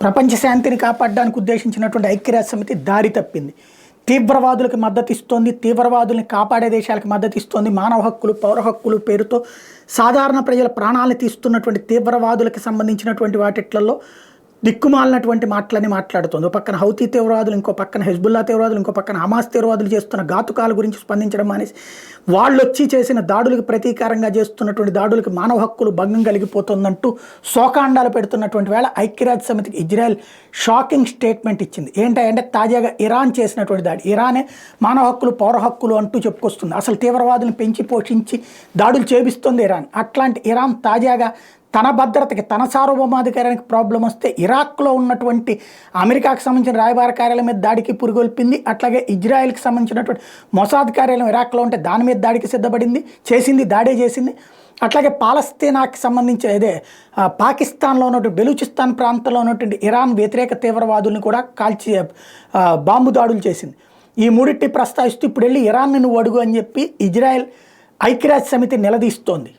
ప్రపంచ శాంతిని కాపాడడానికి ఉద్దేశించినటువంటి ఐక్యరాజ్య సమితి దారి తప్పింది. తీవ్రవాదులకు మద్దతు ఇస్తోంది, తీవ్రవాదుల్ని కాపాడే దేశాలకు మద్దతు ఇస్తోంది. మానవ హక్కులు, పౌర హక్కులు పేరుతో సాధారణ ప్రజల ప్రాణాలను తీస్తున్నటువంటి తీవ్రవాదులకు సంబంధించినటువంటి వాటిట్లలో దిక్కుమాలినటువంటి మాటలని మాట్లాడుతుంది. ఒక పక్కన హౌతీ తీవ్రవాదులు, ఇంకో పక్కన హెజ్బుల్లా తీవ్రవాదులు, ఇంకో పక్కన హమాస్ తీవ్రవాదులు చేస్తున్న ఘాతుకాల గురించి స్పందించడం మానేసి వాళ్ళు వచ్చి చేసిన దాడులకు ప్రతీకారంగా చేస్తున్నటువంటి దాడులకు మానవ హక్కులు భంగం కలిగిపోతుందంటూ శోకాండాలు పెడుతున్నటువంటి వేళ ఐక్యరాజ్య సమితికి ఇజ్రాయెల్ షాకింగ్ స్టేట్మెంట్ ఇచ్చింది. ఏంటంటే తాజాగా ఇరాన్ చేసినటువంటి దాడి, ఇరానే మానవ హక్కులు, పౌర హక్కులు అంటూ చెప్పుకొస్తుంది. అసలు తీవ్రవాదులను పెంచి పోషించి దాడులు చేపిస్తుంది ఇరాన్. అట్లాంటి ఇరాన్ తాజాగా తన భద్రతకి, తన సార్వభౌమాధికారానికి ప్రాబ్లం వస్తే ఇరాక్లో ఉన్నటువంటి అమెరికాకు సంబంధించిన రాయబార కార్యాలయం మీద దాడికి పురిగొల్పింది. అట్లాగే ఇజ్రాయెల్కి సంబంధించినటువంటి మొసాద్ కార్యాలయం ఇరాక్లో ఉంటే దాని మీద దాడికి సిద్ధపడింది, దాడే చేసింది. అట్లాగే పాలస్తీనాకి సంబంధించి పాకిస్తాన్లో ఉన్నటువంటి బెలూచిస్తాన్ ప్రాంతంలో ఉన్నటువంటి ఇరాన్ వ్యతిరేక తీవ్రవాదుల్ని కూడా కాల్చి బాంబు దాడులు చేసింది. ఈ మూడింటి ప్రస్తావిస్తూ ఇప్పుడు వెళ్ళి ఇరాన్ని నువ్వు అడుగు అని చెప్పి ఇజ్రాయెల్ ఐక్యరాజ్య సమితి నిలదీస్తోంది.